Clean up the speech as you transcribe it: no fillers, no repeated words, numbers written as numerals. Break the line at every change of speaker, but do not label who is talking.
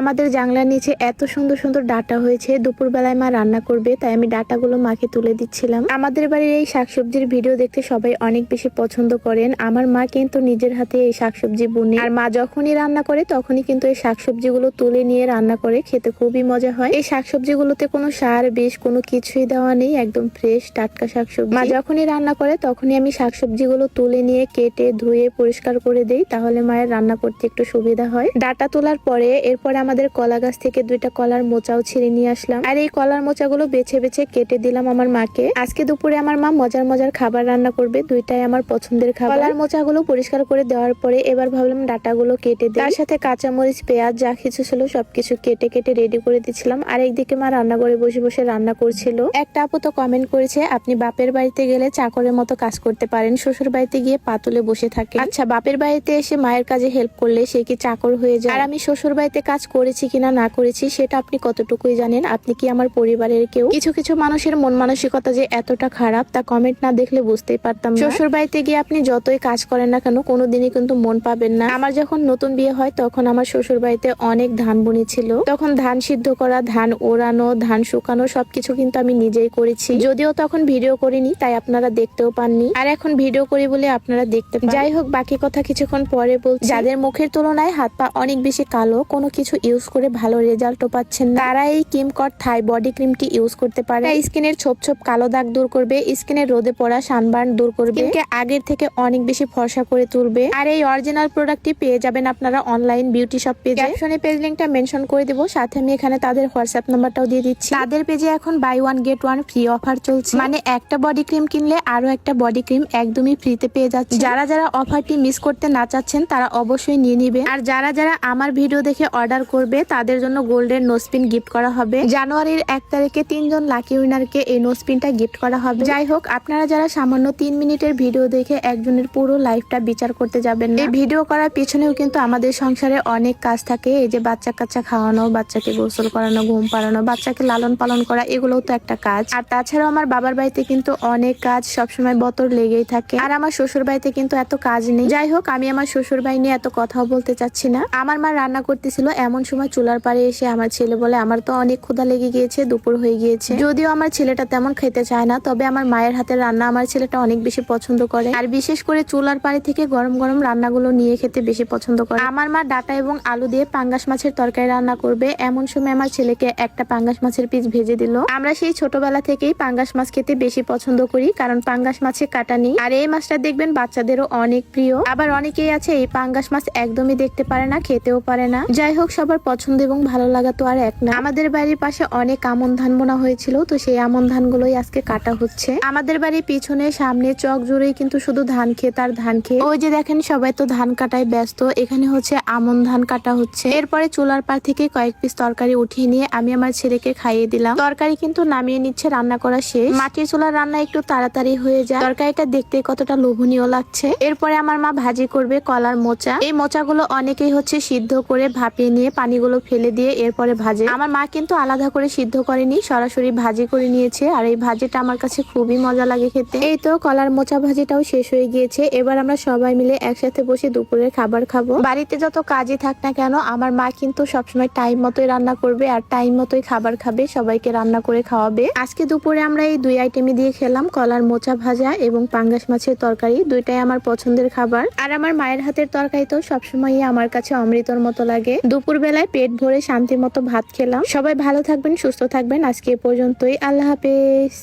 আমাদের জানলার নিচে এত সুন্দর সুন্দর ডাটা হয়েছে, দুপুরবেলায় মা রান্না করবে, তাই আমি ডাটাগুলো মাকে তুলে দিচ্ছিলাম। আমাদের বাড়ির এই শাকসবজির ভিডিও দেখতে সবাই অনেক বেশি পছন্দ করেন। আমার মা কিন্তু নিজের হাতে এই শাকসবজি বুনে, আর মা যখনই রান্না করে তখনই কিন্তু এই শাকসবজিগুলো তুলে নিয়ে রান্না করে, খেতে খুবই মজা হয়। এই শাকসবজিগুলোতে কোনো সার বিষ কোনো কিছুই দেওয়া নেই, একদম ফ্রেশ টাটকা শাকসবজি। মা যখনই রান্না করে তখনই আমি শাকসবজিগুলো তুলে নিয়ে কেটে ধুয়ে পরিষ্কার করে দেই, তাহলে মায়ের রান্না করতে একটু সুবিধা হয়। ডাটা তোলার পরে এরপরে আমাদের কলা গাছ থেকে 2টা কলার মোচাও ছিঁড়ে নিয়ে আসলাম, আর এই কলার মোচাগুলো বেছে বেছে কেটে দিলাম আমার মাকে। আজকে দুপুরে আমার মা মজার মজার খাবার রান্না করবে, দুইটাই আমার পছন্দের খাবার। কলার মোচাগুলো পরিষ্কার করে দেওয়ার পরে এবার ভাবলাম ডাটাগুলো কেটে দিই, তার সাথে কাঁচামরিচ পেঁয়াজ যা কিছু ছিল সবকিছু কেটে কেটে রেডি করে দিচ্ছিলাম। আর একদিকে মা রান্নাঘরে বসে বসে রান্না করছিল। একটা আপু তো কমেন্ট করেছে, আপনি বাপের বাড়িতে গেলে চাকরের মতো কাজ করতে পারেন, শ্বশুর বাড়িতে গিয়ে পা তুলে বসে থাকে। আচ্ছা, বাপের বাড়িতে এসে মায়ের কাজে হেল্প করলে সে কি চাকর হয়ে যায়? আর আমি শ্বশুর বাড়িতে কাজ করেছি কিনা না করেছি সেটা আপনি কতটুকুই জানেন? আপনি কি আমার পরিবারের কেউ? কিছু কিছু মানুষের মন মানসিকতা যে এতটা খারাপ তা কমেন্ট না দেখলে বুঝতেই পারতাম না। শ্বশুর বাড়িতে গিয়ে আপনি যতই কাজ করেন না কেন কোনোদিনই কিন্তু মন পাবেন না। আমার যখন নতুন বিয়ে হয় তখন আমার শ্বশুর বাড়িতে অনেক ধান বুনি ছিল, তখন ধান সিদ্ধ করা, ধান ওড়ানো, ধান শুকানো সবকিছু কিন্তু আমি নিজেই করেছি। যদিও তখন ভিডিও করিনি তাই আপনারা দেখতেও পাননি, আর এখন ভিডিও করি বলে আপনারা দেখতে পান। যাই হোক, বাকি কথা কিছুক্ষণ পরে বলছি। যাদের মুখের তুলনায় হাত পা অনেক বেশি কালো, কোনো কিছু ইউজ করে ভালো রেজাল্টও পাচ্ছেন না, তারা এই কিমকট থাই বডি ক্রিমটি ইউজ করতে পারে। স্কিনের ছোপ ছোপ কালো দাগ দূর করবে, স্কিনের রোদে পড়া সানবার্ন দূর করবে, স্কিনকে আগের থেকে অনেক বেশি ফর্সা করে তুলবে। আর এই অরিজিনাল প্রোডাক্টটি পেয়ে যাবেন আপনারা অনলাইন বিউটি শপ পেজে। ক্যাপশনে পেজ লিংকটা মেনশন করে দেবো, সাথে আমি এখানে তাদের হোয়াটসঅ্যাপ নাম্বারটাও দিয়ে দিচ্ছি। তাদের পেজে এখন বাই 1 গেট 1 ফ্রি অফার চলছে, মানে একটা বডি ক্রিম কিনলে আরো একটা বডি ক্রিম একদমই ফ্রিতে পেয়ে যাচ্ছে। যারা যারা অফারটি মিস করতে না চাচ্ছেন তারা অবশ্যই নিয়ে নিবেন। আর যারা যারা আমার ভিডিও দেখে অর্ডার করবে তাদের জন্য গোল্ডের নোসপিন গিফট করা হবে। জানুয়ারির 1 তারিখে 3 জন লাকি উইনারকে এই নোসপিনটা গিফট করা হবে। যাই হোক, আপনারা যারা সামান্য 3 মিনিটের ভিডিও দেখে একজনের পুরো লাইফটা বিচার করতে যাবেন না। এই ভিডিও করার পিছনেও কিন্তু আমাদের সংসারে অনেক কাজ থাকে। এই যে বাচ্চা কাচ্চা খাওয়ানো, বাচ্চাকে গোসল করানো, ঘুম পাড়ানো, বাচ্চাকে লালন পালন করা, এগুলোও তো একটা কাজ। আর তাছাড়াও আমার বাবার বাড়িতে কিন্তু অনেক কাজ সবসময় বতর লেগেই থাকে, আর আমার শ্বশুর বাড়িতে কিন্তু এত কাজ নেই। যাই হোক, আমি আমার শ্বশুর বাড়ি নিয়ে এত কথাও বলতে চাচ্ছি না। আমার মা রান্না করতেছিল, এমন সময় চুলার পাড়ে এসে আমার ছেলে বলে, আমার তো অনেক ক্ষুধা লেগে গিয়েছে, দুপুর হয়ে গিয়েছে। যদিও আমার ছেলেটা তেমন খেতে চায় না, তবে আমার মায়ের হাতের রান্না আমার ছেলেটা অনেক বেশি পছন্দ করে, আর বিশেষ করে চুলার পাড়ে থেকে গরম গরম রান্নাগুলো নিয়ে খেতে বেশি পছন্দ করে। আমার মা ডাটা এবং আলু দিয়ে পাঙ্গাস মাছের তরকারি রান্না করবে, এমন সময় আমার ছেলেকে একটা পাঙ্গাস মাছের পিস ভেজে দিল। আমরা সেই ছোটবেলা থেকেই পাঙ্গাস মাছ খেতে বেশি পছন্দ করি, কারণ পাঙ্গাস মাছে কাটা নেই, আর এই মাছটা দেখবেন বাচ্চাদেরও অনেক প্রিয়। আবার অনেকেই আছে এই পাঙ্গাস মাছ একদমই দেখতে পারে না, খেতেও পারে না। যাই হোক, সবার পছন্দ এবং ভালো লাগা তো আর এক না। আমাদের বাড়ির পাশে অনেক আমন ধান বোনা হয়েছিল, তো সেই আমন ধানগুলোই আজকে কাটা হচ্ছে। আমাদের বাড়ির পিছনে সামনে চক জুড়েই কিন্তু শুধু ধান ক্ষেত আর ধান ক্ষেত। ওই যে দেখেন সবাই তো ধান কাটায় ব্যস্ত, এখানে হচ্ছে আমন ধান কাটা হচ্ছে। এরপরে চুলার পাড় থেকে কয়েক পিস তরকারি উঠিয়ে নিয়ে আমি আমার ছেলেকে খাইয়ে দিলাম। তরকারি কিন্তু নামিয়ে নিচ্ছে, রান্না করা শেষ। মাটির চুলার রান্না একটু তাড়াতাড়ি হয়ে যায়, তরকারিটা দেখতে কতটা লোভনীয় লাগছে। এরপরে আমার মা ভাজি করবে কলার মোচা। এই মোচাগুলো অনেকেই হচ্ছে সিদ্ধ করে ভাপিয়ে নিয়ে পানিগুলো ফেলে দিয়ে এরপরে ভাজে। আমার মা কিন্তু আলাদা করে সিদ্ধ করেনি, সরাসরি ভাজি করে নিয়েছে, আর এই ভাজিটা আমার কাছে খুবই মজা লাগে খেতে। এই তো কলার মোচা ভাজিটাও শেষ হয়ে গিয়েছে। এবার আমরা সবাই মিলে একসাথে বসে দুপুরের খাবার খাবো। বাড়িতে যত কাজই থাক না কেন আমার মা কিন্তু সবসময় টাইম মতোই রান্না করবে, আর টাইম মতোই খাবার খাবে, সবাইকে রান্না করে খাওয়াবে। আজকে দুপুরে আমরা এই 2 আইটেমই দিয়ে খেলাম, কলার মোচা ভাজা এবং পাঙ্গাস মাছের তরকারি। দুইটাই আমার পছন্দের খাবার, আর আমার মায়ের হাতের তরকারি তো সবসময় আমার কাছে অমৃতর মতো লাগে। দুপুর বেলায় পেট ভরে শান্তি মতো ভাত খেলাম। সবাই ভালো থাকবেন, সুস্থ থাকবেন। আজকে এ পর্যন্তই, আল্লাহ হাফেজ।